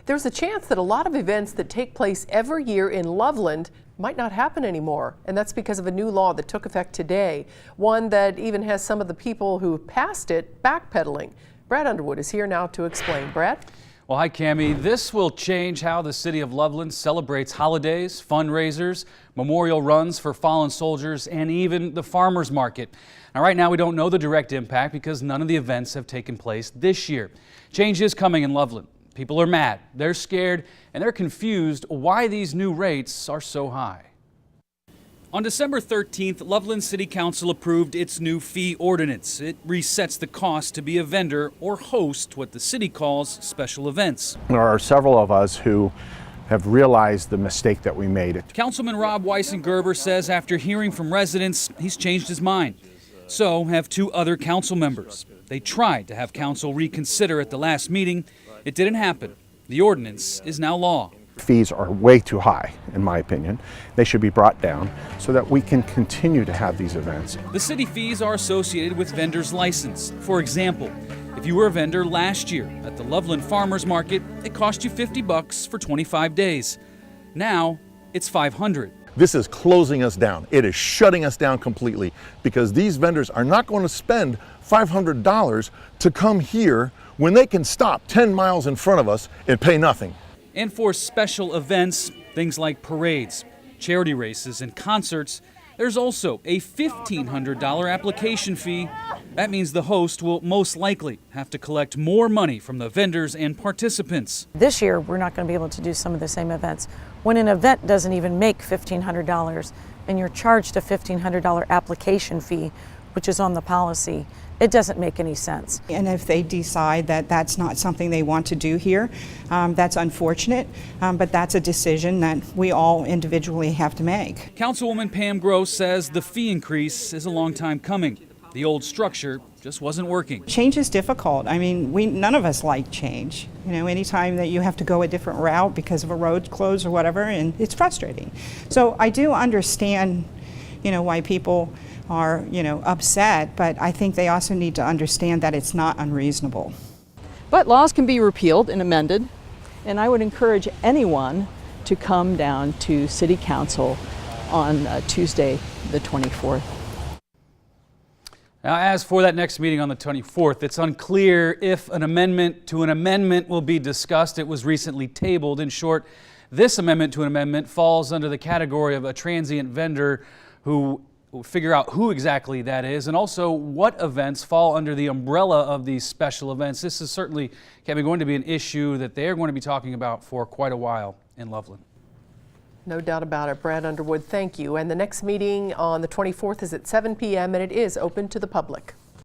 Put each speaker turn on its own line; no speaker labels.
There's a chance that a lot of events that take place every year in Loveland might not happen anymore, and that's because of a new law that took effect today, one that even has some of the people who passed it backpedaling. Brad Underwood is here now to explain. Brad?
Well, hi, Cammie. This will change how the city of Loveland celebrates holidays, fundraisers, memorial runs for fallen soldiers, and even the farmers market. Now, right now, we don't know the direct impact because none of the events have taken place this year. Change is coming in Loveland. People are mad, they're scared, and they're confused why these new rates are so high. On December 13th, Loveland City Council approved its new fee ordinance. It resets the cost to be a vendor or host what the city calls special events.
There are several of us who have realized the mistake that we made.
Councilman Rob Weisgerber says after hearing from residents, he's changed his mind. So have two other council members. They tried to have council reconsider at the last meeting. It didn't happen. The ordinance is now law.
Fees are way too high, in my opinion. They should be brought down so that we can continue to have these events.
The city fees are associated with vendors' license. For example, if you were a vendor last year at the Loveland Farmers Market, it cost you $50 for 25 days. Now it's $500.
This is closing us down. It is shutting us down completely because these vendors are not going to spend $500 to come here when they can stop 10 miles in front of us and pay nothing.
And for special events, things like parades, charity races, and concerts, there's also a $1,500 application fee. That means the host will most likely have to collect more money from the vendors and participants.
This year, we're not going to be able to do some of the same events. When an event doesn't even make $1,500 and you're charged a $1,500 application fee, which is on the policy, it doesn't make any sense.
And if they decide that that's not something they want to do here, that's unfortunate, but that's a decision that we all individually have to make.
Councilwoman Pam Gross says the fee increase is a long time coming. The old structure just wasn't working.
Change is difficult. I mean, none of us like change. You know, anytime that you have to go a different route because of a road closed or whatever, and it's frustrating. So I do understand, why people are, upset, but I think they also need to understand that it's not unreasonable.
But laws can be repealed and amended, and I would encourage anyone to come down to City Council on Tuesday, the 24th.
Now, as for that next meeting on the 24th, it's unclear if an amendment to an amendment will be discussed. It was recently tabled. In short, this amendment to an amendment falls under the category of a transient vendor who will figure out who exactly that is and also what events fall under the umbrella of these special events. This is certainly going to be an issue that they're going to be talking about for quite a while in Loveland.
No doubt about it. Brad Underwood, thank you. And the next meeting on the 24th is at 7 p.m. and it is open to the public.